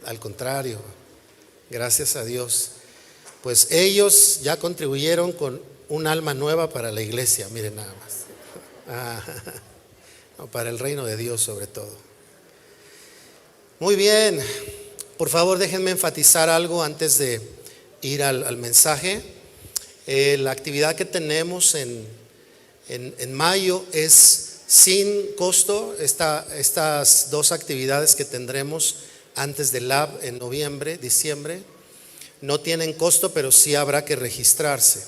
al contrario, gracias a Dios. Pues ellos ya contribuyeron con un alma nueva para la iglesia, miren nada más. No, para el reino de Dios sobre todo. Muy bien, por favor déjenme enfatizar algo antes de ir al mensaje. La actividad que tenemos en mayo es sin costo. Estas dos actividades que tendremos antes del Lab en noviembre, diciembre, no tienen costo, pero sí habrá que registrarse.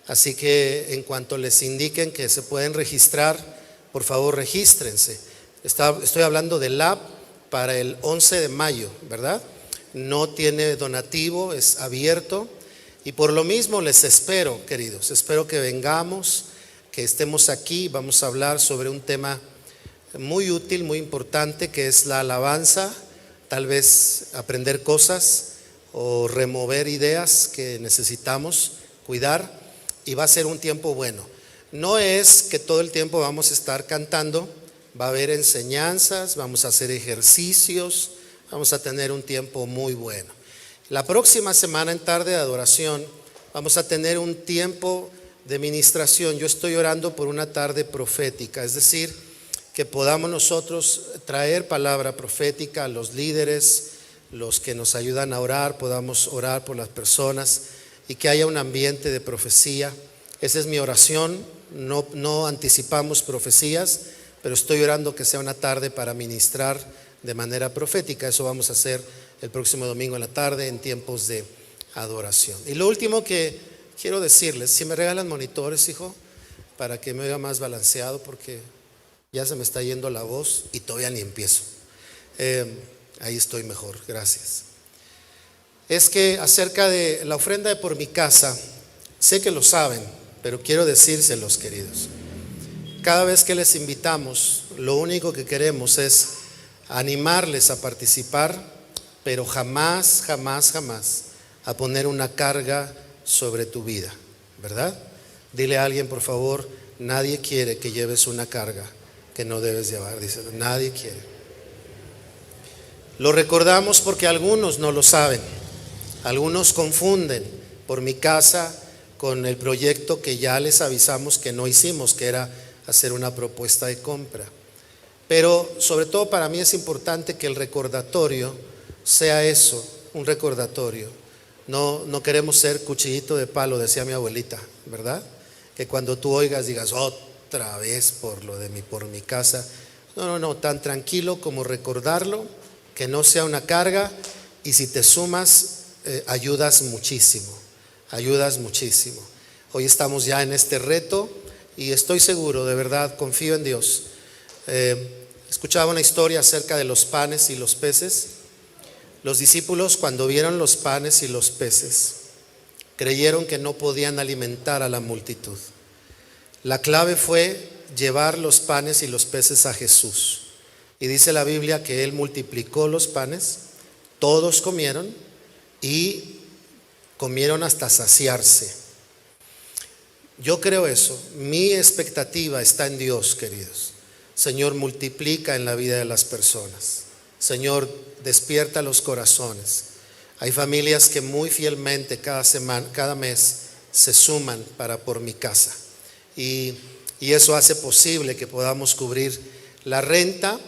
Así que en cuanto les indiquen que se pueden registrar, por favor regístrense. Estoy hablando del Lab para el 11 de mayo, ¿verdad? No tiene donativo, es abierto. Y por lo mismo les espero, queridos. Espero que vengamos, que estemos aquí. Vamos a hablar sobre un tema muy útil, muy importante, que es la alabanza. Tal vez aprender cosas o remover ideas que necesitamos cuidar. Y va a ser un tiempo bueno. No es que todo el tiempo vamos a estar cantando. Va a haber enseñanzas, vamos a hacer ejercicios, vamos a tener un tiempo muy bueno. La próxima semana en tarde de adoración vamos a tener un tiempo de ministración. Yo estoy orando por una tarde profética, es decir, que podamos nosotros traer palabra profética a los líderes, los que nos ayudan a orar, podamos orar por las personas y que haya un ambiente de profecía. Esa es mi oración. No anticipamos profecías, pero estoy orando que sea una tarde para ministrar de manera profética. Eso vamos a hacer el próximo domingo en la tarde en tiempos de adoración. Y lo último que quiero decirles, si me regalan monitores, hijo, para que me oiga más balanceado, porque ya se me está yendo la voz y todavía ni empiezo. Ahí estoy mejor, gracias. Es que acerca de la ofrenda de por mi casa, sé que lo saben, pero quiero decírselos, queridos. Cada vez que les invitamos, lo único que queremos es animarles a participar, pero jamás, jamás, jamás a poner una carga sobre tu vida, ¿verdad? Dile a alguien, por favor, nadie quiere que lleves una carga que no debes llevar. Dice, nadie quiere. Lo recordamos porque algunos no lo saben. Algunos confunden por mi casa con el proyecto que ya les avisamos que no hicimos, que era hacer una propuesta de compra. Pero sobre todo para mí es importante que el recordatorio sea eso, un recordatorio. No queremos ser cuchillito de palo, decía mi abuelita, ¿verdad? Que cuando tú oigas digas otra vez por mi casa. No, tan tranquilo como recordarlo, que no sea una carga, y si te sumas ayudas muchísimo. Hoy estamos ya en este reto y estoy seguro, de verdad, confío en Dios. Escuchaba una historia acerca de los panes y los peces. Los discípulos, cuando vieron los panes y los peces, creyeron que no podían alimentar a la multitud. La clave fue llevar los panes y los peces a Jesús. Y dice la Biblia que Él multiplicó los panes, todos comieron y comieron hasta saciarse. Yo creo eso. Mi expectativa está en Dios, queridos. Señor, multiplica en la vida de las personas. Señor, despierta los corazones. Hay familias que muy fielmente cada mes se suman para por mi casa. Y eso hace posible que podamos cubrir la renta.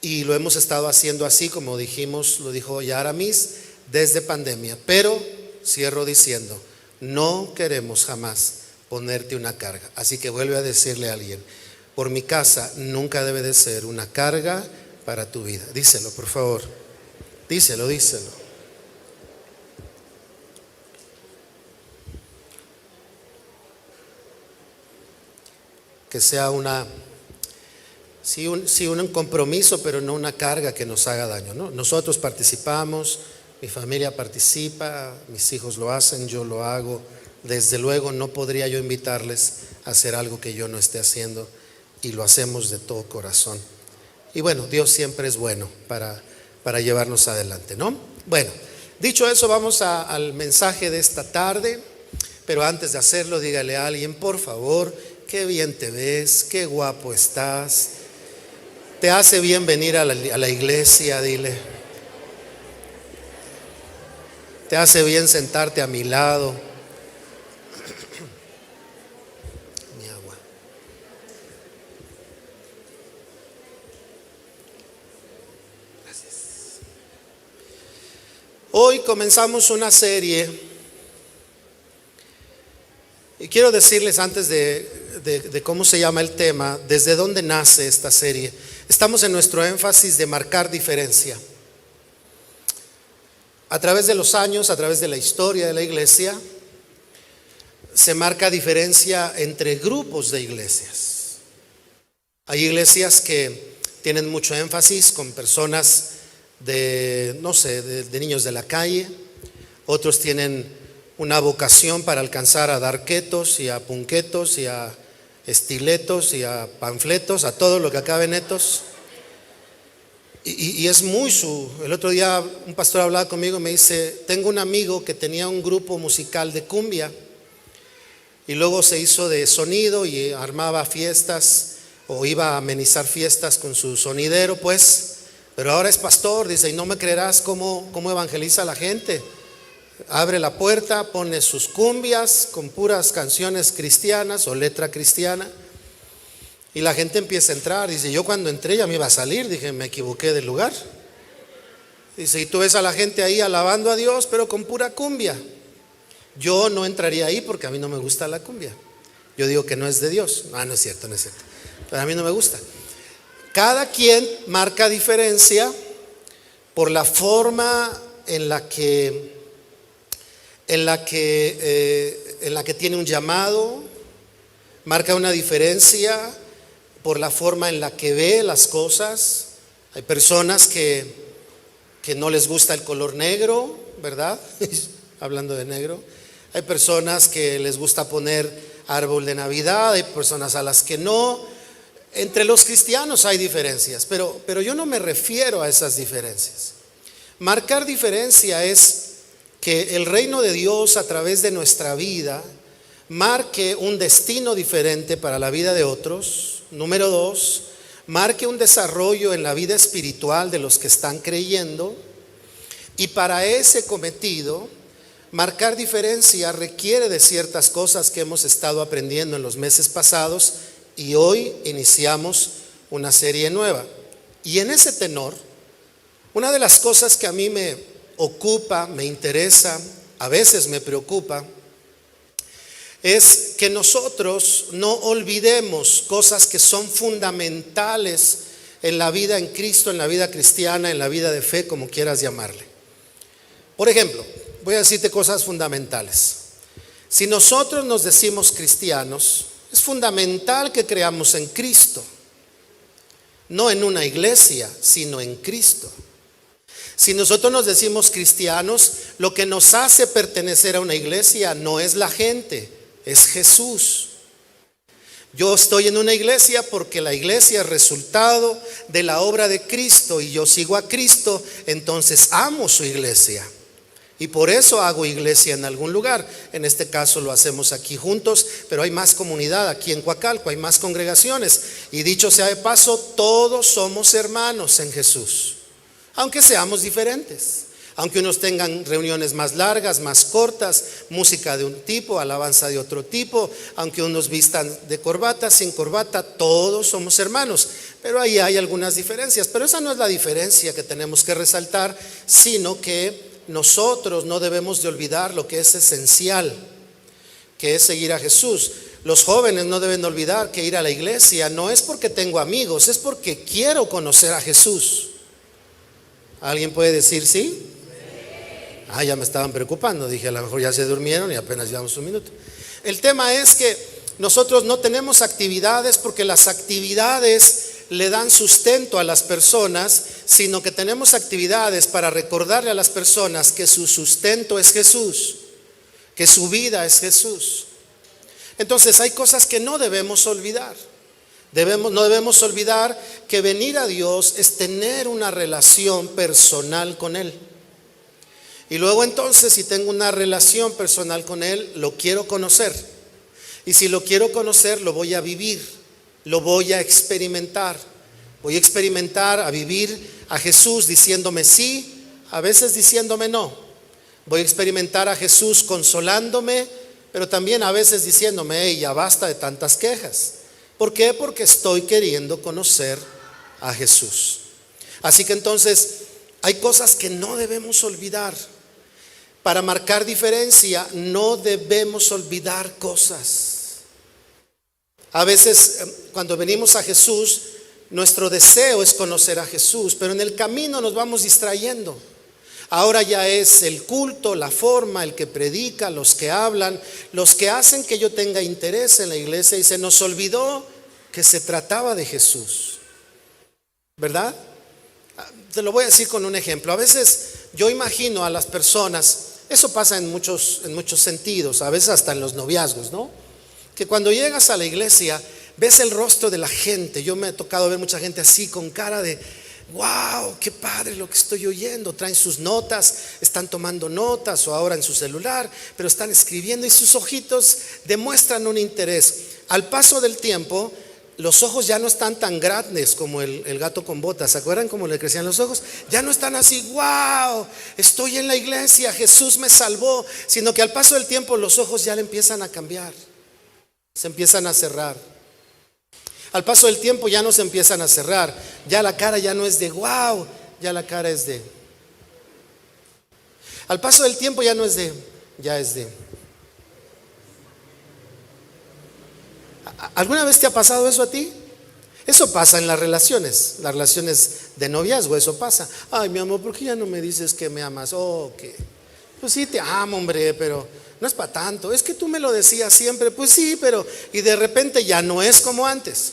Y lo hemos estado haciendo así, como dijimos, lo dijo ya Aramis, desde pandemia. Pero cierro diciendo, no queremos jamás ponerte una carga. Así que vuelve a decirle a alguien, por mi casa nunca debe de ser una carga para tu vida. Díselo, por favor. Díselo. Que sea un compromiso, pero no una carga que nos haga daño, ¿no? Nosotros participamos, mi familia participa, mis hijos lo hacen, yo lo hago. Desde luego no podría yo invitarles a hacer algo que yo no esté haciendo, y lo hacemos de todo corazón. Y bueno, Dios siempre es bueno para llevarnos adelante, ¿no? Bueno, dicho eso, vamos al mensaje de esta tarde. Pero antes de hacerlo, dígale a alguien, por favor, qué bien te ves, qué guapo estás. Te hace bien venir a la iglesia, dile. Te hace bien sentarte a mi lado. Mi agua. Gracias. Hoy comenzamos una serie y quiero decirles antes de cómo se llama el tema, desde dónde nace esta serie. Estamos en nuestro énfasis de marcar diferencia. A través de los años, a través de la historia de la iglesia, se marca diferencia entre grupos de iglesias. Hay iglesias que tienen mucho énfasis con personas de niños de la calle. Otros tienen una vocación para alcanzar a darquetos y a punquetos y a estiletos y a panfletos, a todo lo que acabe en etos. Y es el otro día un pastor hablaba conmigo y me dice, tengo un amigo que tenía un grupo musical de cumbia y luego se hizo de sonido y armaba fiestas o iba a amenizar fiestas con su sonidero, pues, pero ahora es pastor, dice, y no me creerás cómo evangeliza a la gente. Abre la puerta, pone sus cumbias con puras canciones cristianas o letra cristiana. Y la gente empieza a entrar. Dice, yo cuando entré ya me iba a salir. Dije, me equivoqué del lugar. Dice, y tú ves a la gente ahí alabando a Dios, pero con pura cumbia. Yo no entraría ahí porque a mí no me gusta la cumbia. Yo digo que no es de Dios. No es cierto, no es cierto. Pero a mí no me gusta. Cada quien marca diferencia por la forma en la que tiene un llamado. Marca una diferencia por la forma en la que ve las cosas. Hay personas que no les gusta el color negro, ¿verdad? Hablando de negro. Hay personas que les gusta poner árbol de Navidad, hay personas a las que no. Entre los cristianos hay diferencias, pero yo no me refiero a esas diferencias. Marcar diferencia es que el reino de Dios a través de nuestra vida marque un destino diferente para la vida de otros. Número 2, marque un desarrollo en la vida espiritual de los que están creyendo. Y para ese cometido, marcar diferencia requiere de ciertas cosas que hemos estado aprendiendo en los meses pasados y hoy iniciamos una serie nueva. Y en ese tenor, una de las cosas que a mí me ocupa, me interesa, a veces me preocupa, es que nosotros no olvidemos cosas que son fundamentales en la vida en Cristo, en la vida cristiana, en la vida de fe, como quieras llamarle. Por ejemplo, voy a decirte cosas fundamentales. Si nosotros nos decimos cristianos, es fundamental que creamos en Cristo, no en una iglesia, sino en Cristo. Si nosotros nos decimos cristianos, lo que nos hace pertenecer a una iglesia no es la gente, es Jesús. Yo estoy en una iglesia porque la iglesia es resultado de la obra de Cristo y yo sigo a Cristo, entonces amo su iglesia. Y por eso hago iglesia en algún lugar. En este caso lo hacemos aquí juntos, pero hay más comunidad aquí en Coacalco, hay más congregaciones. Y dicho sea de paso, todos somos hermanos en Jesús, aunque seamos diferentes. Aunque unos tengan reuniones más largas, más cortas, música de un tipo, alabanza de otro tipo, aunque unos vistan de corbata, sin corbata, todos somos hermanos. Pero ahí hay algunas diferencias. Pero esa no es la diferencia que tenemos que resaltar, sino que nosotros no debemos de olvidar lo que es esencial, que es seguir a Jesús. Los jóvenes no deben olvidar que ir a la iglesia no es porque tengo amigos, es porque quiero conocer a Jesús. ¿Alguien puede decir sí? Ya me estaban preocupando, dije a lo mejor ya se durmieron y apenas llevamos un minuto. El tema es que nosotros no tenemos actividades porque las actividades le dan sustento a las personas, sino que tenemos actividades para recordarle a las personas que su sustento es Jesús, que su vida es Jesús. Entonces hay cosas que no debemos olvidar. No debemos olvidar que venir a Dios es tener una relación personal con Él. Y luego entonces, si tengo una relación personal con Él, lo quiero conocer. Y si lo quiero conocer, lo voy a vivir, lo voy a experimentar. Voy a experimentar, a vivir a Jesús diciéndome sí, a veces diciéndome no. Voy a experimentar a Jesús consolándome, pero también a veces diciéndome: hey, ya basta de tantas quejas. ¿Por qué? Porque estoy queriendo conocer a Jesús. Así que entonces hay cosas que no debemos olvidar. Para marcar diferencia no debemos olvidar cosas. A veces cuando venimos a Jesús, nuestro deseo es conocer a Jesús, pero en el camino nos vamos distrayendo. Ahora ya es el culto, la forma, el que predica, los que hablan, los que hacen que yo tenga interés en la iglesia, y se nos olvidó que se trataba de Jesús, ¿verdad? Te lo voy a decir con un ejemplo. A veces yo imagino a las personas, eso pasa en muchos sentidos, a veces hasta en los noviazgos, ¿no? Que cuando llegas a la iglesia ves el rostro de la gente. Yo me he tocado ver mucha gente así con cara de: wow, qué padre lo que estoy oyendo. Traen sus notas, están tomando notas o ahora en su celular, pero están escribiendo y sus ojitos demuestran un interés. Al paso del tiempo, los ojos ya no están tan grandes como el gato con botas. ¿Se acuerdan cómo le crecían los ojos? Ya no están así: wow, estoy en la iglesia, Jesús me salvó. Sino que al paso del tiempo los ojos ya le empiezan a cambiar, se empiezan a cerrar. Al paso del tiempo ya no se empiezan a cerrar. Ya la cara ya no es de wow, ya la cara es de. Al paso del tiempo ya no es de, ya es de. ¿Alguna vez te ha pasado eso a ti? Eso pasa en las relaciones de noviazgo, eso pasa. Ay, mi amor, ¿por qué ya no me dices que me amas? Oh, que pues sí te amo, hombre, pero no es para tanto. Es que tú me lo decías siempre. Pues sí, pero y de repente ya no es como antes,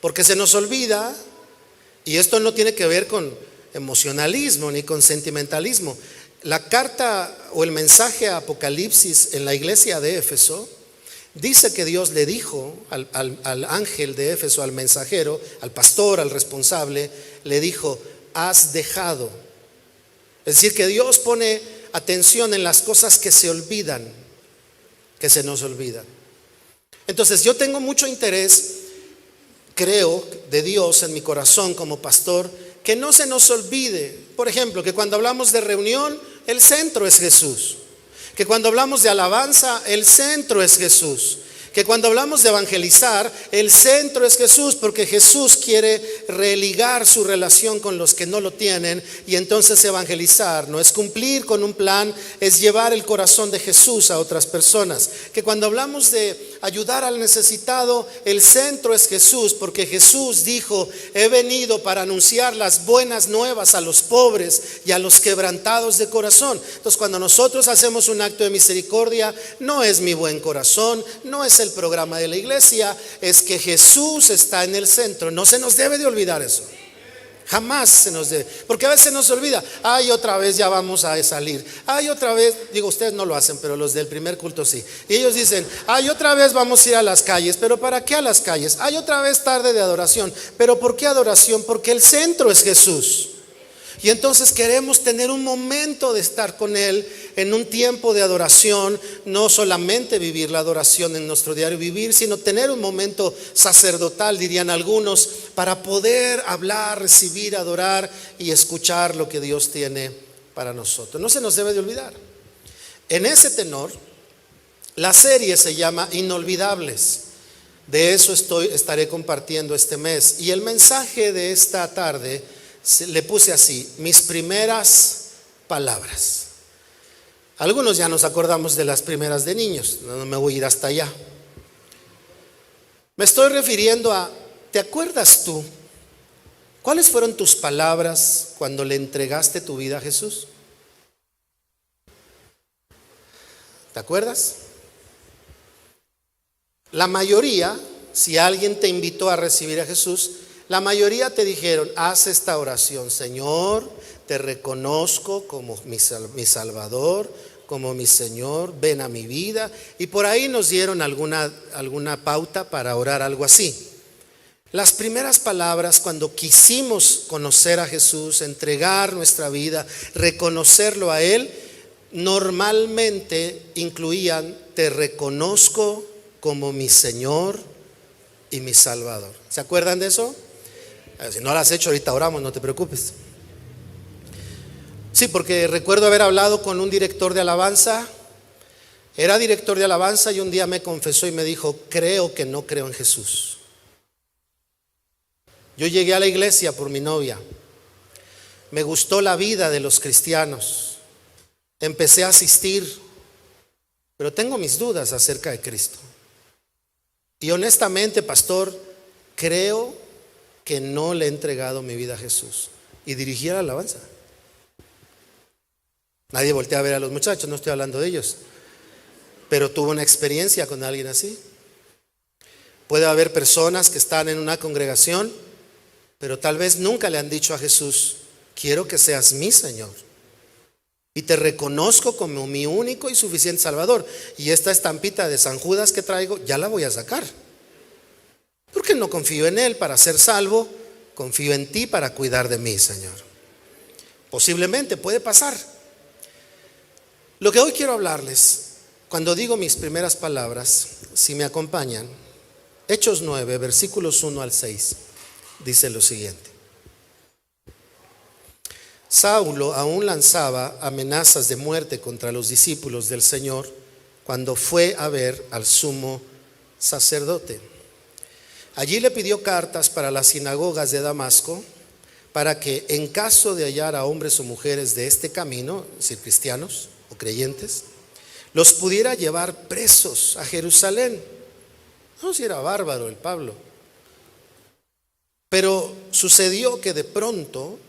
porque se nos olvida. Y esto no tiene que ver con emocionalismo ni con sentimentalismo. La carta o el mensaje a Apocalipsis en la iglesia de Éfeso dice que Dios le dijo al ángel de Éfeso, al mensajero, al pastor, al responsable, le dijo: has dejado. Es decir, que Dios pone atención en las cosas que se olvidan, que se nos olvidan. Entonces yo tengo mucho interés, creo, de Dios en mi corazón como pastor, que no se nos olvide, por ejemplo, que cuando hablamos de reunión, el centro es Jesús. Que cuando hablamos de alabanza, el centro es Jesús. Que cuando hablamos de evangelizar, el centro es Jesús, porque Jesús quiere religar su relación con los que no lo tienen. Y entonces evangelizar no es cumplir con un plan, es llevar el corazón de Jesús a otras personas. Que cuando hablamos de ayudar al necesitado, el centro es Jesús, porque Jesús dijo: he venido para anunciar las buenas nuevas a los pobres y a los quebrantados de corazón. Entonces cuando nosotros hacemos un acto de misericordia, no es mi buen corazón, no es el programa de la iglesia, es que Jesús está en el centro. No se nos debe de olvidar eso. Jamás se nos debe, porque a veces se nos olvida. Ay, otra vez ya vamos a salir. Ay, otra vez, digo, ustedes no lo hacen, pero los del primer culto sí. Y ellos dicen: ay, otra vez vamos a ir a las calles. ¿Pero para qué a las calles? Ay, otra vez tarde de adoración. ¿Pero por qué adoración? Porque el centro es Jesús. Y entonces queremos tener un momento de estar con Él en un tiempo de adoración. No solamente vivir la adoración en nuestro diario vivir, sino tener un momento sacerdotal, dirían algunos, para poder hablar, recibir, adorar y escuchar lo que Dios tiene para nosotros. No se nos debe de olvidar. En ese tenor, la serie se llama Inolvidables. De eso estaré compartiendo este mes. Y el mensaje de esta tarde le puse así: mis primeras palabras. Algunos ya nos acordamos de las primeras de niños, no me voy a ir hasta allá. Me estoy refiriendo a: ¿te acuerdas tú cuáles fueron tus palabras cuando le entregaste tu vida a Jesús? ¿Te acuerdas? La mayoría, si alguien te invitó a recibir a Jesús, la mayoría te dijeron: haz esta oración: Señor, te reconozco como mi Salvador, como mi Señor, ven a mi vida. Y por ahí nos dieron alguna pauta para orar algo así. Las primeras palabras cuando quisimos conocer a Jesús, entregar nuestra vida, reconocerlo a Él, normalmente incluían: te reconozco como mi Señor y mi Salvador. ¿Se acuerdan de eso? Si no lo has hecho, ahorita oramos, no te preocupes. Sí, porque recuerdo haber hablado con un director de alabanza. Era director de alabanza y un día me confesó y me dijo: creo que no creo en Jesús. Yo llegué a la iglesia por mi novia. Me gustó la vida de los cristianos. Empecé a asistir, pero tengo mis dudas acerca de Cristo. Y honestamente, pastor, creo que no le he entregado mi vida a Jesús. Y dirigí a la alabanza. Nadie voltea a ver a los muchachos, no estoy hablando de ellos. Pero tuvo una experiencia con alguien así. Puede haber personas que están en una congregación, pero tal vez nunca le han dicho a Jesús: quiero que seas mi Señor y te reconozco como mi único y suficiente Salvador. Y esta estampita de San Judas que traigo, ya la voy a sacar, porque no confío en Él para ser salvo, confío en ti para cuidar de mí, Señor. Posiblemente puede pasar. Lo que hoy quiero hablarles, cuando digo mis primeras palabras, si me acompañan, Hechos 9, versículos 1 al 6, dice lo siguiente: Saulo aún lanzaba amenazas de muerte contra los discípulos del Señor cuando fue a ver al sumo sacerdote. Allí le pidió cartas para las sinagogas de Damasco, para que en caso de hallar a hombres o mujeres de este camino, es decir, cristianos o creyentes, los pudiera llevar presos a Jerusalén. No, si era bárbaro el Pablo. Pero sucedió que de pronto,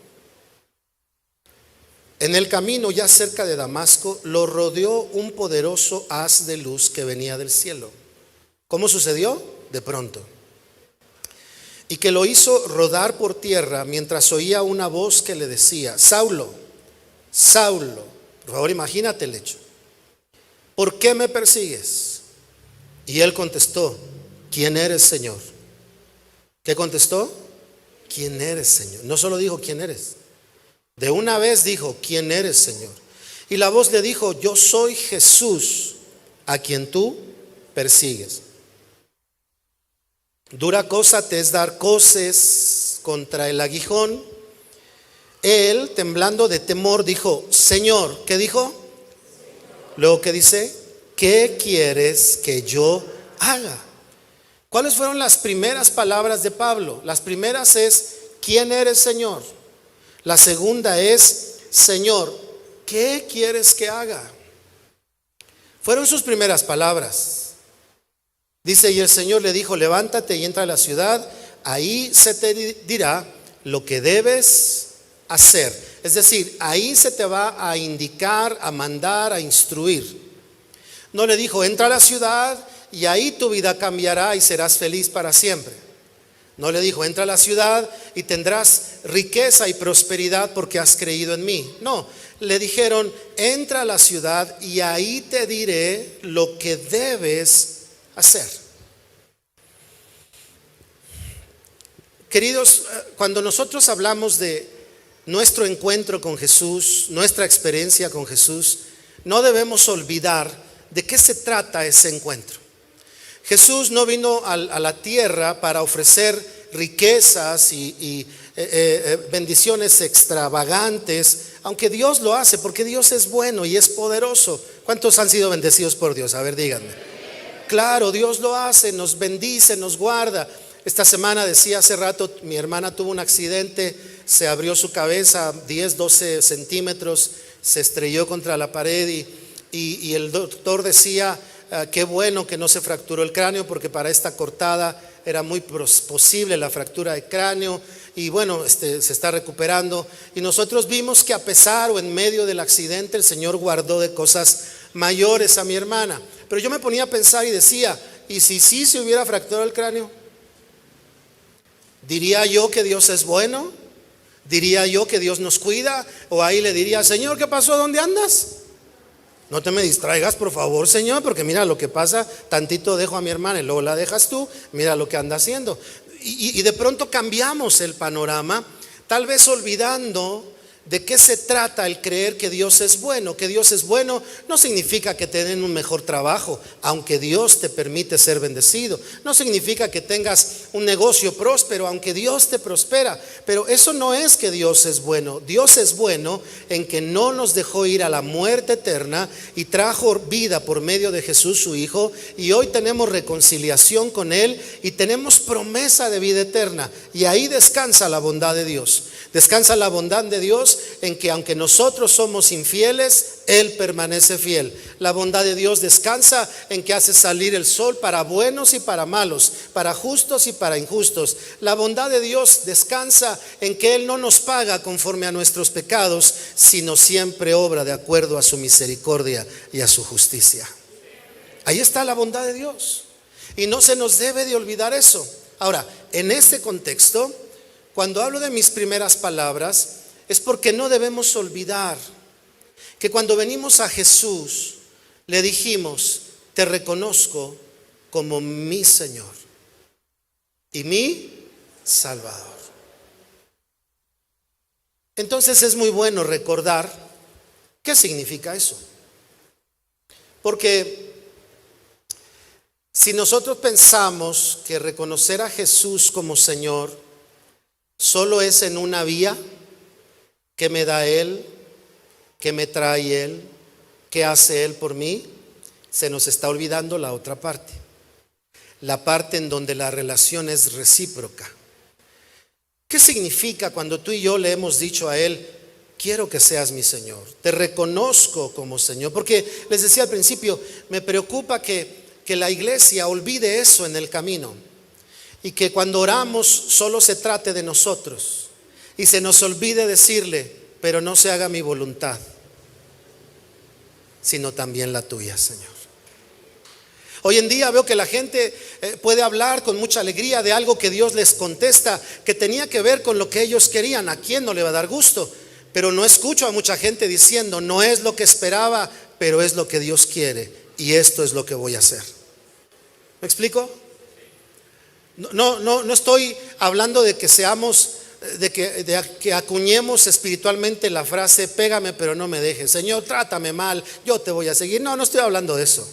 en el camino ya cerca de Damasco, lo rodeó un poderoso haz de luz que venía del cielo. ¿Cómo sucedió? De pronto. Y que lo hizo rodar por tierra mientras oía una voz que le decía: Saulo, Saulo. Por favor, imagínate el hecho. ¿Por qué me persigues? Y él contestó: ¿quién eres, Señor? ¿Qué contestó? ¿Quién eres, Señor? No solo dijo ¿quién eres? De una vez dijo: ¿quién eres, Señor? Y la voz le dijo: yo soy Jesús, a quien tú persigues. Dura cosa te es dar coces contra el aguijón. Él, temblando de temor, dijo: Señor. ¿Qué dijo? Luego, ¿qué dice? ¿Qué quieres que yo haga? ¿Cuáles fueron las primeras palabras de Pablo? Las primeras es: ¿quién eres, Señor? La segunda es: Señor, ¿qué quieres que haga? Fueron sus primeras palabras. Dice: y el Señor le dijo: levántate y entra a la ciudad, ahí se te dirá lo que debes hacer. Es decir, ahí se te va a indicar, a mandar, a instruir. No le dijo: entra a la ciudad y ahí tu vida cambiará y serás feliz para siempre. No le dijo: entra a la ciudad y tendrás riqueza y prosperidad porque has creído en mí. No, le dijeron: entra a la ciudad y ahí te diré lo que debes hacer. Queridos, cuando nosotros hablamos de nuestro encuentro con Jesús, nuestra experiencia con Jesús, no debemos olvidar de qué se trata ese encuentro. Jesús no vino a la tierra para ofrecer riquezas y bendiciones extravagantes, aunque Dios lo hace, porque Dios es bueno y es poderoso. ¿Cuántos han sido bendecidos por Dios? A ver, díganme. Claro, Dios lo hace, nos bendice, nos guarda. Esta semana, decía hace rato, mi hermana tuvo un accidente, se abrió su cabeza 10, 12 centímetros, se estrelló contra la pared y el doctor decía: qué bueno que no se fracturó el cráneo, porque para esta cortada era muy posible la fractura de cráneo. Y bueno, se está recuperando. Y nosotros vimos que a pesar o en medio del accidente, el Señor guardó de cosas mayores a mi hermana. Pero yo me ponía a pensar y decía: ¿y si sí se hubiera fracturado el cráneo? ¿Diría yo que Dios es bueno? ¿Diría yo que Dios nos cuida? ¿O ahí le diría: Señor, ¿qué pasó? ¿Dónde andas? No te me distraigas, por favor, Señor, porque mira lo que pasa, tantito dejo a mi hermana y luego la dejas tú, mira lo que anda haciendo. Y de pronto cambiamos el panorama, tal vez olvidando de qué se trata el creer que Dios es bueno. Que Dios es bueno no significa que te den un mejor trabajo, aunque Dios te permite ser bendecido. No significa que tengas un negocio próspero, aunque Dios te prospera. Pero eso no es que Dios es bueno. Dios es bueno en que no nos dejó ir a la muerte eterna y trajo vida por medio de Jesús su Hijo, y hoy tenemos reconciliación con Él y tenemos promesa de vida eterna. Y ahí descansa la bondad de Dios. Descansa la bondad de Dios en que aunque nosotros somos infieles, Él permanece fiel. La bondad de Dios descansa en que hace salir el sol para buenos y para malos, para justos y para injustos. La bondad de Dios descansa en que Él no nos paga conforme a nuestros pecados, sino siempre obra de acuerdo a su misericordia y a su justicia. Ahí está la bondad de Dios, y no se nos debe de olvidar eso. Ahora, en este contexto, cuando hablo de mis primeras palabras, es porque no debemos olvidar que cuando venimos a Jesús, le dijimos: te reconozco como mi Señor y mi Salvador. Entonces es muy bueno recordar qué significa eso. Porque si nosotros pensamos que reconocer a Jesús como Señor solo es en una vía, que me da Él, que me trae Él, que hace Él por mí, se nos está olvidando la otra parte. La parte en donde la relación es recíproca. ¿Qué significa cuando tú y yo le hemos dicho a Él: quiero que seas mi Señor, te reconozco como Señor? Porque les decía al principio, me preocupa que la iglesia olvide eso en el camino, y que cuando oramos solo se trate de nosotros y se nos olvide decirle: pero no se haga mi voluntad, sino también la tuya, Señor. Hoy en día veo que la gente puede hablar con mucha alegría de algo que Dios les contesta, que tenía que ver con lo que ellos querían. ¿A quién no le va a dar gusto? Pero no escucho a mucha gente diciendo: no es lo que esperaba, pero es lo que Dios quiere, y esto es lo que voy a hacer. ¿Me explico? No estoy hablando de que seamos, de que acuñemos espiritualmente la frase: pégame pero no me dejes, Señor, trátame mal, yo te voy a seguir. No estoy hablando de eso.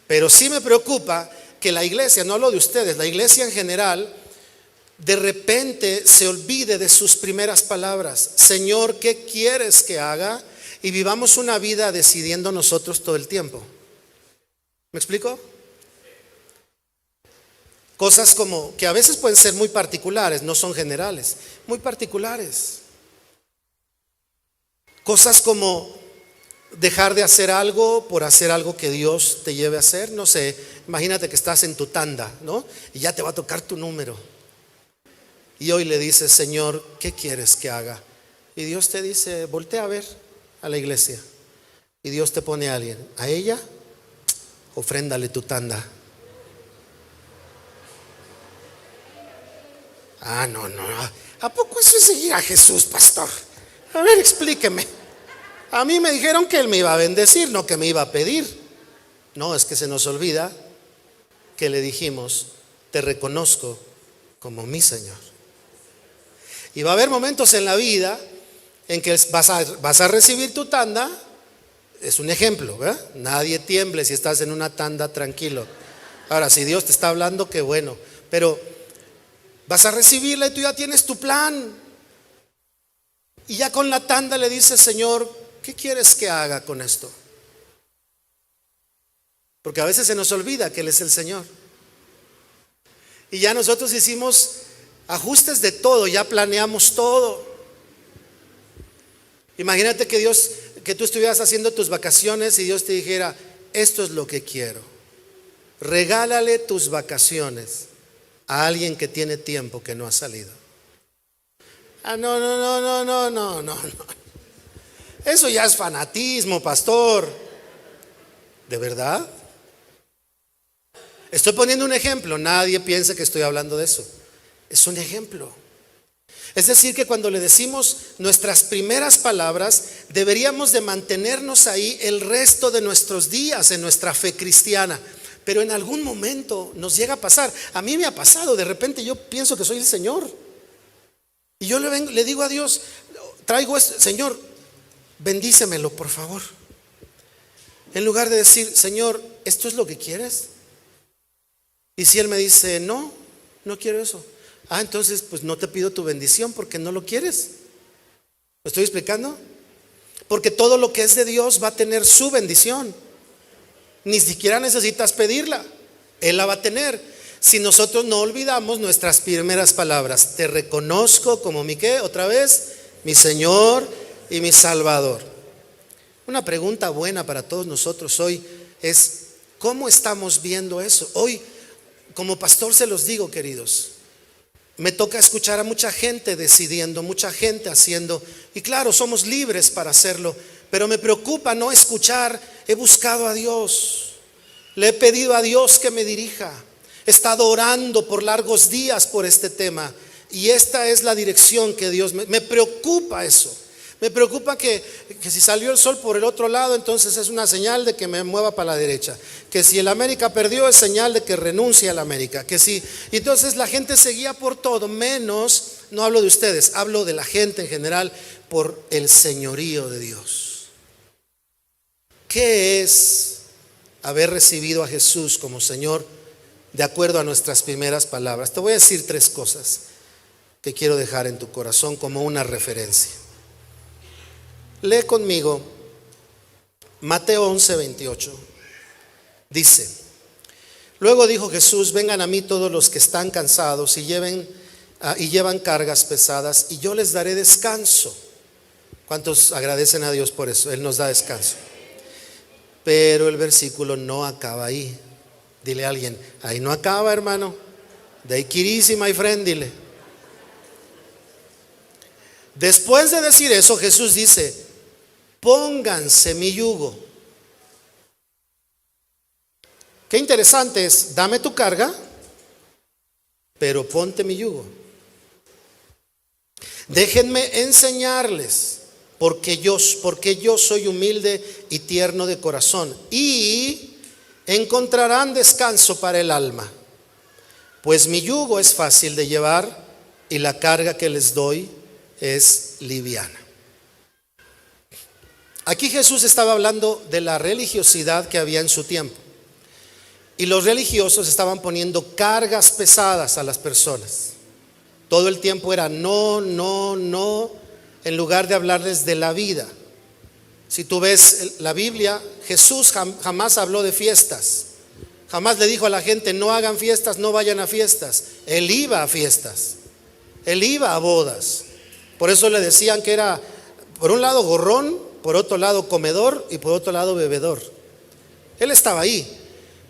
Pero sí me preocupa que la iglesia, no hablo de ustedes, la iglesia en general, de repente se olvide de sus primeras palabras: Señor, ¿qué quieres que haga? Y vivamos una vida decidiendo nosotros todo el tiempo. ¿Me explico? Cosas como que a veces pueden ser muy particulares, no son generales, muy particulares. Cosas como dejar de hacer algo por hacer algo que Dios te lleve a hacer. No sé, imagínate que estás en tu tanda, ¿no? Y ya te va a tocar tu número. Y hoy le dices: Señor, ¿qué quieres que haga? Y Dios te dice: voltea a ver a la iglesia. Y Dios te pone a alguien: a ella, ofréndale tu tanda. Ah, no. ¿A poco eso es seguir a Jesús, pastor? A ver, explíqueme. A mí me dijeron que Él me iba a bendecir, no que me iba a pedir. No, es que se nos olvida que le dijimos: te reconozco como mi Señor. Y va a haber momentos en la vida en que vas a recibir tu tanda. Es un ejemplo, ¿verdad? Nadie tiemble si estás en una tanda, tranquilo. Ahora, si Dios te está hablando, qué bueno. Pero vas a recibirla y tú ya tienes tu plan. Y ya con la tanda le dices: Señor, ¿qué quieres que haga con esto? Porque a veces se nos olvida que Él es el Señor. Y ya nosotros hicimos ajustes de todo, ya planeamos todo. Imagínate que tú estuvieras haciendo tus vacaciones y Dios te dijera: esto es lo que quiero. Regálale tus vacaciones a alguien que tiene tiempo que no ha salido. Ah, no. Eso ya es fanatismo, pastor. ¿De verdad? Estoy poniendo un ejemplo. Nadie piense que estoy hablando de eso. Es un ejemplo. Es decir, que cuando le decimos nuestras primeras palabras, deberíamos de mantenernos ahí el resto de nuestros días en nuestra fe cristiana. Pero en algún momento nos llega a pasar. A mí me ha pasado. De repente yo pienso que soy el Señor. Y yo le digo a Dios: traigo esto, Señor, bendícemelo, por favor. En lugar de decir: Señor, ¿esto es lo que quieres? Y si Él me dice: no, no quiero eso. Entonces pues no te pido tu bendición porque no lo quieres. ¿Me estoy explicando? Porque todo lo que es de Dios va a tener su bendición. Ni siquiera necesitas pedirla, Él la va a tener. Si nosotros no olvidamos nuestras primeras palabras: te reconozco como mi ¿qué? Otra vez, mi Señor y mi Salvador. Una pregunta buena para todos nosotros hoy es: ¿cómo estamos viendo eso? Hoy, como pastor, se los digo, queridos, me toca escuchar a mucha gente decidiendo, mucha gente haciendo, y claro, somos libres para hacerlo, pero me preocupa no escuchar. He buscado a Dios, le he pedido a Dios que me dirija, he estado orando por largos días por este tema, y esta es la dirección que Dios me preocupa eso. Me preocupa que si salió el sol por el otro lado, entonces es una señal de que me mueva para la derecha. Que si el América perdió, es señal de que renuncie al América. Que si, entonces la gente seguía por todo, menos, no hablo de ustedes, hablo de la gente en general, por el señorío de Dios. ¿Qué es haber recibido a Jesús como Señor de acuerdo a nuestras primeras palabras? Te voy a decir 3 cosas que quiero dejar en tu corazón como una referencia. Lee conmigo Mateo 11:28. Dice: luego dijo Jesús: vengan a mí todos los que están cansados y llevan cargas pesadas, y yo les daré descanso. ¿Cuántos agradecen a Dios por eso? Él nos da descanso. Pero el versículo no acaba ahí. Dile a alguien: ahí no acaba, hermano. De ahí kirisi, my friend, dile. Después de decir eso, Jesús dice: pónganse mi yugo. Qué interesante es: dame tu carga, pero ponte mi yugo. Déjenme enseñarles, porque yo soy humilde y tierno de corazón, y encontrarán descanso para el alma, pues mi yugo es fácil de llevar y la carga que les doy es liviana. Aquí Jesús estaba hablando de la religiosidad que había en su tiempo, y los religiosos estaban poniendo cargas pesadas a las personas. Todo el tiempo era no, no, no, en lugar de hablarles de la vida. Si tú ves la Biblia, Jesús jamás habló de fiestas, jamás le dijo a la gente: no hagan fiestas, no vayan a fiestas. Él iba a fiestas, él iba a bodas. Por eso le decían que era, por un lado, gorrón, por otro lado comedor, y por otro lado bebedor. Él estaba ahí,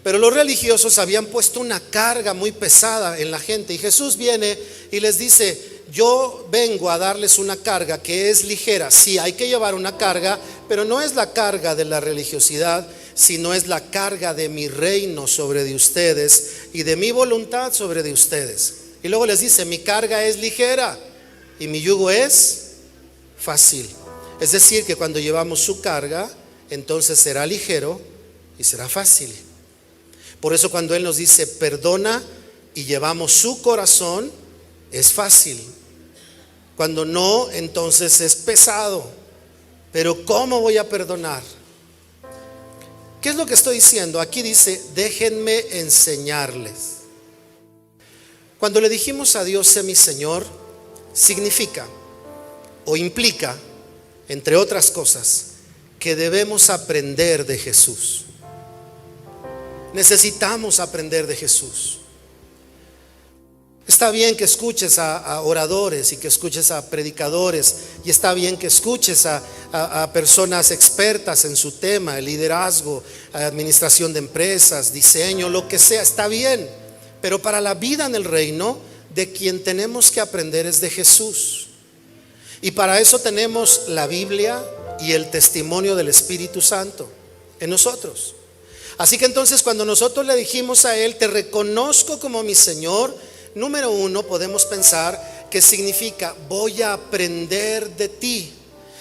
pero los religiosos habían puesto una carga muy pesada en la gente, y Jesús viene y les dice: yo vengo a darles una carga que es ligera. Sí, hay que llevar una carga, pero no es la carga de la religiosidad, sino es la carga de mi reino sobre de ustedes y de mi voluntad sobre de ustedes. Y luego les dice: mi carga es ligera y mi yugo es fácil. Es decir, que cuando llevamos su carga, entonces será ligero y será fácil. Por eso cuando Él nos dice perdona y llevamos su corazón, es fácil. Cuando no, entonces es pesado. Pero ¿cómo voy a perdonar? ¿Qué es lo que estoy diciendo? Aquí dice: déjenme enseñarles. Cuando le dijimos a Dios: sé mi Señor, significa o implica, entre otras cosas, que debemos aprender de Jesús. Necesitamos aprender de Jesús. Está bien que escuches a oradores y que escuches a predicadores, y está bien que escuches a personas expertas en su tema, el liderazgo, administración de empresas, diseño, lo que sea, está bien. Pero para la vida en el reino, de quien tenemos que aprender es de Jesús. Y para eso tenemos la Biblia y el testimonio del Espíritu Santo en nosotros. Así que entonces, cuando nosotros le dijimos a Él: te reconozco como mi Señor, número 1, podemos pensar que significa: voy a aprender de ti.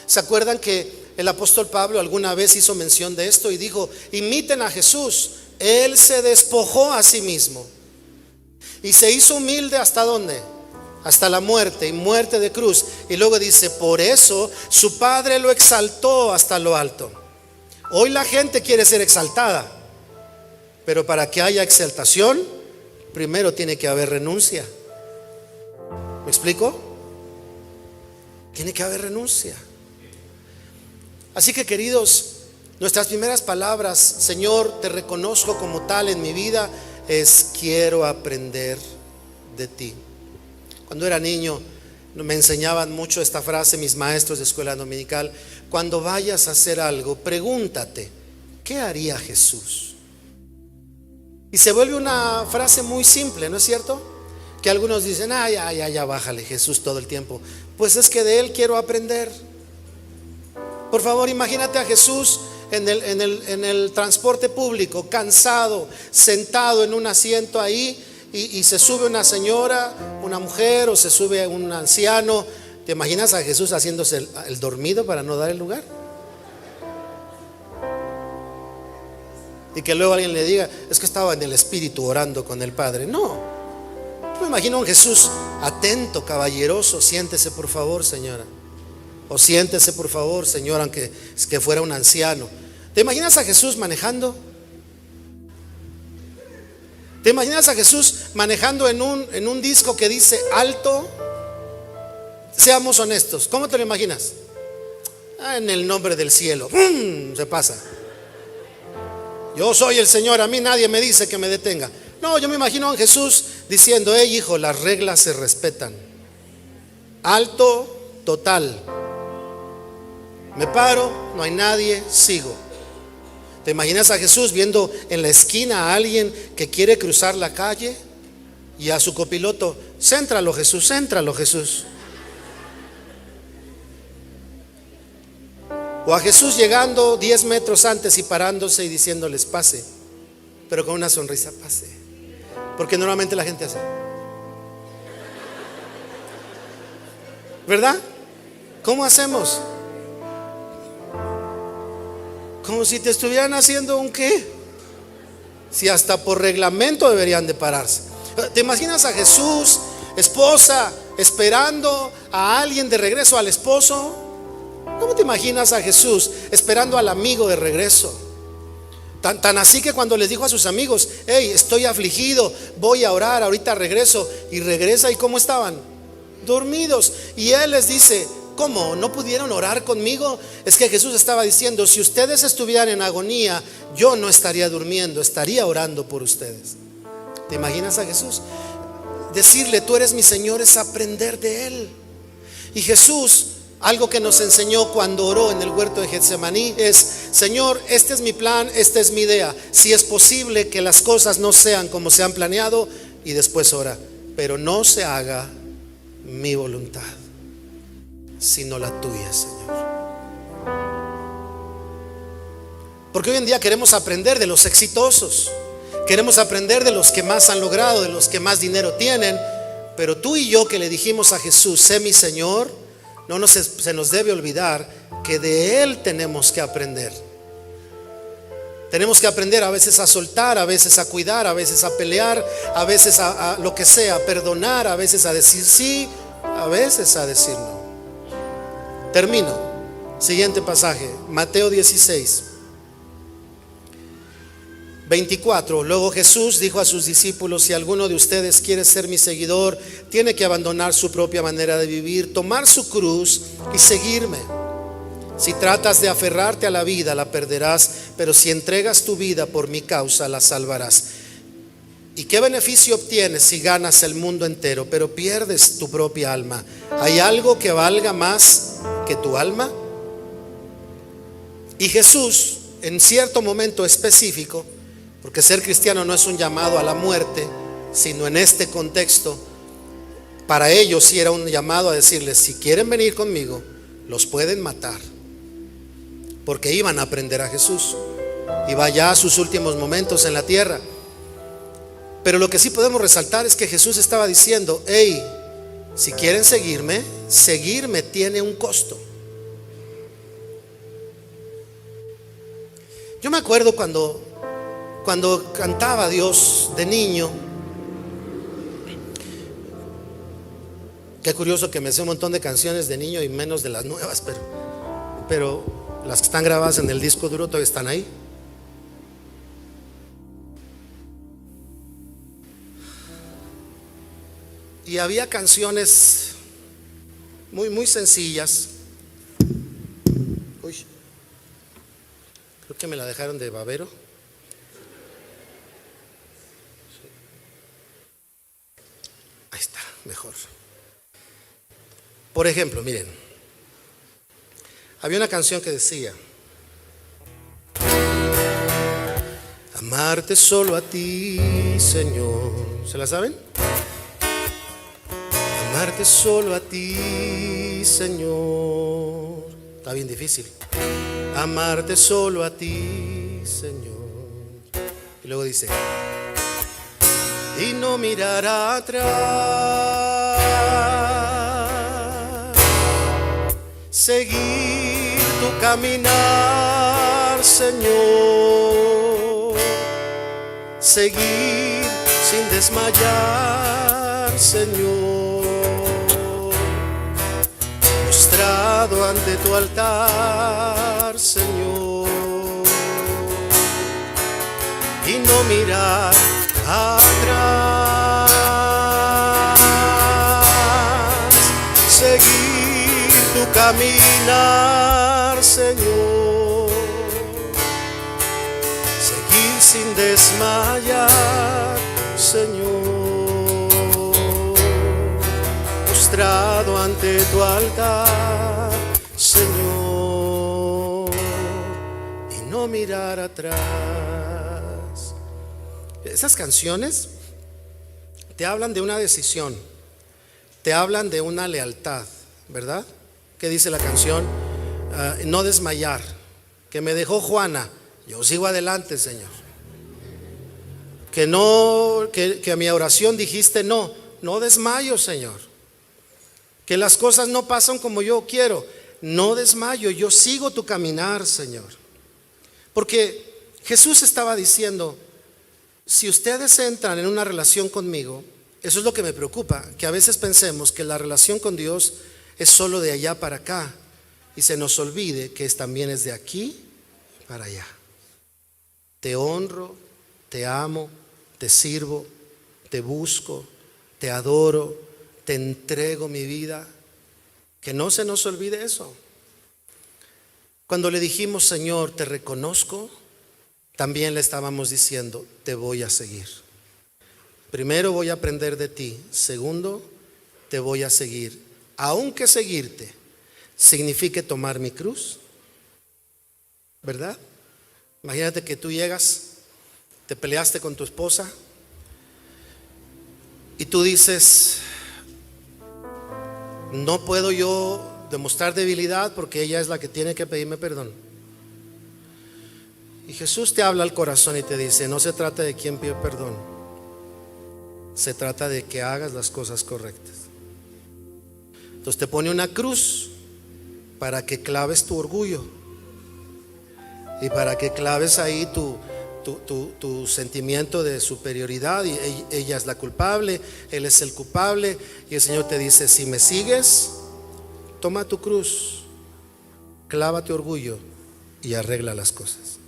¿Se acuerdan que el apóstol Pablo alguna vez hizo mención de esto y dijo: imiten a Jesús? Él se despojó a sí mismo y se hizo humilde ¿hasta dónde? Hasta la muerte, y muerte de cruz. Y luego dice: por eso su Padre lo exaltó hasta lo alto. Hoy la gente quiere ser exaltada, pero para que haya exaltación primero tiene que haber renuncia. ¿Me explico? Tiene que haber renuncia. Así que, queridos, nuestras primeras palabras: Señor, te reconozco como tal en mi vida, es: quiero aprender de ti. Cuando era niño me enseñaban mucho esta frase mis maestros de escuela dominical: cuando vayas a hacer algo, pregúntate, ¿qué haría Jesús? Y se vuelve una frase muy simple, ¿no es cierto? Que algunos dicen: ya, bájale, Jesús todo el tiempo. Pues es que de Él quiero aprender. Por favor, imagínate a Jesús en el transporte público, cansado, sentado en un asiento ahí, y se sube una señora, una mujer, o se sube un anciano. ¿Te imaginas a Jesús haciéndose el dormido para no dar el lugar? Y que luego alguien le diga: es que estaba en el Espíritu orando con el Padre. No, yo me imagino a un Jesús atento, caballeroso: siéntese por favor, señora, o siéntese por favor, señor, aunque es que fuera un anciano. ¿Te imaginas a Jesús manejando? ¿Te imaginas a Jesús manejando en un disco que dice alto? Seamos honestos, ¿cómo te lo imaginas? En el nombre del cielo, ¡pum!, se pasa. Yo soy el Señor, a mí nadie me dice que me detenga. No, yo me imagino a Jesús diciendo: hey, hijo, las reglas se respetan. Alto, total. Me paro, no hay nadie, sigo. ¿Te imaginas a Jesús viendo en la esquina a alguien que quiere cruzar la calle y a su copiloto: céntralo, Jesús, céntralo, Jesús? O a Jesús llegando 10 metros antes y parándose y diciéndoles: pase, pero con una sonrisa, pase. Porque normalmente la gente hace, ¿verdad? ¿Cómo hacemos? Como si te estuvieran haciendo un qué. Si hasta por reglamento deberían de pararse. ¿Te imaginas a Jesús, esposa, esperando a alguien de regreso, al esposo? ¿Cómo te imaginas a Jesús esperando al amigo de regreso? Tan así que cuando les dijo a sus amigos: hey, estoy afligido, voy a orar, ahorita regreso. Y regresa, ¿y cómo estaban? Dormidos. Y Él les dice: ¿cómo? ¿No pudieron orar conmigo? Es que Jesús estaba diciendo: si ustedes estuvieran en agonía, yo no estaría durmiendo, estaría orando por ustedes. ¿Te imaginas a Jesús? Decirle: tú eres mi Señor, es aprender de Él. Y Jesús, algo que nos enseñó cuando oró en el huerto de Getsemaní es: Señor, este es mi plan, esta es mi idea. Si es posible que las cosas no sean como se han planeado, y después ora: pero no se haga mi voluntad, sino la tuya, Señor. Porque hoy en día queremos aprender de los exitosos, queremos aprender de los que más han logrado, de los que más dinero tienen. Pero tú y yo, que le dijimos a Jesús: sé mi Señor, se nos debe olvidar que de Él tenemos que aprender. Tenemos que aprender a veces a soltar, a veces a cuidar, a veces a pelear, a veces a lo que sea, a perdonar, a veces a decir sí, a veces a decir no. Termino. Siguiente pasaje, Mateo 16, 24. Luego Jesús dijo a sus discípulos: si alguno de ustedes quiere ser mi seguidor, tiene que abandonar su propia manera de vivir, tomar su cruz y seguirme. Si tratas de aferrarte a la vida, la perderás, pero si entregas tu vida por mi causa, la salvarás. ¿Y qué beneficio obtienes si ganas el mundo entero, pero pierdes tu propia alma? ¿Hay algo que valga más que tu alma? Y Jesús, en cierto momento específico, porque ser cristiano no es un llamado a la muerte, sino en este contexto, para ellos sí era un llamado a decirles: si quieren venir conmigo, los pueden matar. Porque iban a aprender a Jesús, iba ya a sus últimos momentos en la tierra. Pero lo que sí podemos resaltar es que Jesús estaba diciendo: hey, si quieren seguirme, seguirme tiene un costo. Yo me acuerdo cuando cantaba Dios de niño. Qué curioso que me sé un montón de canciones de niño y menos de las nuevas, pero las que están grabadas en el disco duro todavía están ahí. Y había canciones muy sencillas. Uy, creo que me la dejaron de babero. Ahí está, mejor. Por ejemplo, miren, había una canción que decía: amarte solo a ti, Señor. ¿Se la saben? Amarte solo a ti, Señor. Está bien difícil. Amarte solo a ti, Señor. Y luego dice: y no mirar atrás, seguir tu caminar, Señor, seguir sin desmayar, Señor, postrado ante tu altar, Señor, y no mirar atrás, seguir tu caminar, Señor, seguir sin desmayar, Señor, postrado ante tu altar, Señor, y no mirar atrás. Esas canciones te hablan de una decisión, te hablan de una lealtad, ¿verdad? ¿Qué dice la canción? No desmayar. Que me dejó Juana, yo sigo adelante, Señor. Que a mi oración dijiste no desmayo, Señor. Que las cosas no pasan como yo quiero, no desmayo, yo sigo tu caminar, Señor. Porque Jesús estaba diciendo: si ustedes entran en una relación conmigo, eso es lo que me preocupa, que a veces pensemos que la relación con Dios es solo de allá para acá y se nos olvide que también es de aquí para allá. Te honro, te amo, te sirvo, te busco, te adoro, te entrego mi vida. Que no se nos olvide eso. Cuando le dijimos: Señor, te reconozco, también le estábamos diciendo: te voy a seguir. Primero, voy a aprender de ti. Segundo, te voy a seguir. Aunque seguirte signifique tomar mi cruz, ¿verdad? Imagínate que tú llegas, te peleaste con tu esposa y tú dices: no puedo yo demostrar debilidad porque ella es la que tiene que pedirme perdón. Y Jesús te habla al corazón y te dice: no se trata de quién pide perdón, se trata de que hagas las cosas correctas. Entonces te pone una cruz para que claves tu orgullo y para que claves ahí tu sentimiento de superioridad, y ella es la culpable, él es el culpable, y el Señor te dice: si me sigues, toma tu cruz, clava tu orgullo y arregla las cosas.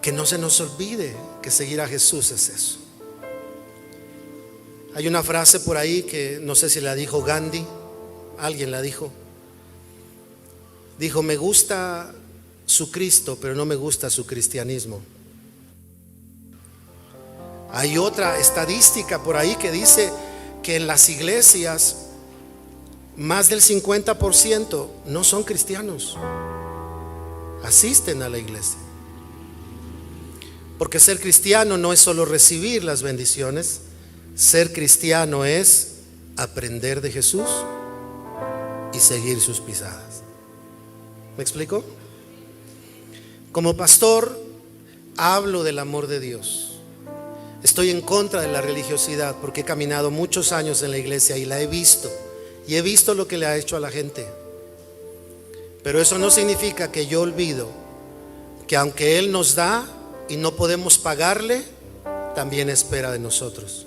Que no se nos olvide que seguir a Jesús es eso. Hay una frase por ahí que no sé si la dijo Gandhi, alguien la dijo. Dijo: me gusta su Cristo, pero no me gusta su cristianismo. Hay otra estadística por ahí que dice que en las iglesias más del 50% no son cristianos, asisten a la iglesia. Porque ser cristiano no es solo recibir las bendiciones, ser cristiano es aprender de Jesús y seguir sus pisadas. ¿Me explico? Como pastor hablo del amor de Dios. Estoy en contra de la religiosidad porque he caminado muchos años en la iglesia y la he visto, y he visto lo que le ha hecho a la gente. Pero eso no significa que yo olvido que aunque Él nos da y no podemos pagarle, también espera de nosotros.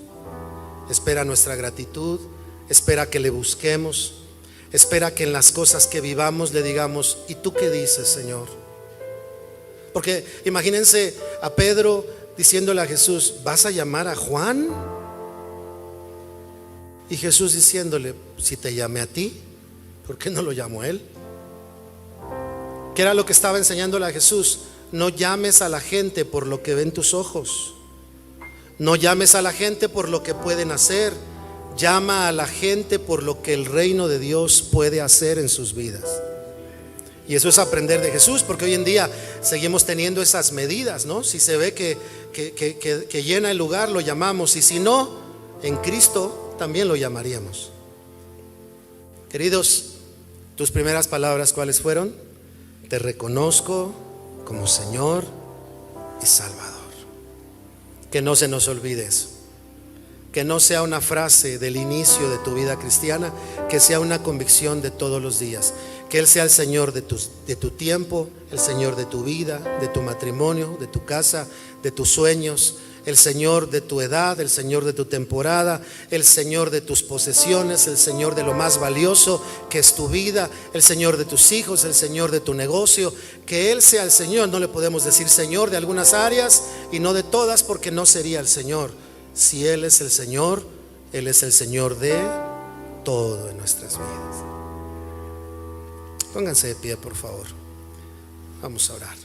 Espera nuestra gratitud, espera que le busquemos, espera que en las cosas que vivamos le digamos: ¿y tú qué dices, Señor? Porque imagínense a Pedro diciéndole a Jesús: ¿vas a llamar a Juan? Y Jesús diciéndole: si te llamé a ti, ¿por qué no lo llamo a él? ¿Qué era lo que estaba enseñándole a Jesús? No llames a la gente por lo que ven tus ojos. No llames a la gente por lo que pueden hacer. Llama a la gente por lo que el reino de Dios puede hacer en sus vidas. Y eso es aprender de Jesús, porque hoy en día seguimos teniendo esas medidas, ¿no? Si se ve que llena el lugar, lo llamamos, y si no, en Cristo también lo llamaríamos. Queridos, tus primeras palabras, ¿cuáles fueron? Te reconozco como Señor y Salvador. Que no se nos olvide eso. Que no sea una frase del inicio de tu vida cristiana, que sea una convicción de todos los días. Que Él sea el Señor de tu tiempo, el Señor de tu vida, de tu matrimonio, de tu casa, de tus sueños, el Señor de tu edad, el Señor de tu temporada, el Señor de tus posesiones, el Señor de lo más valioso que es tu vida, el Señor de tus hijos, el Señor de tu negocio. Que Él sea el Señor. No le podemos decir Señor de algunas áreas y no de todas, porque no sería el Señor. Si Él es el Señor, Él es el Señor de todo en nuestras vidas. Pónganse de pie, por favor. Vamos a orar.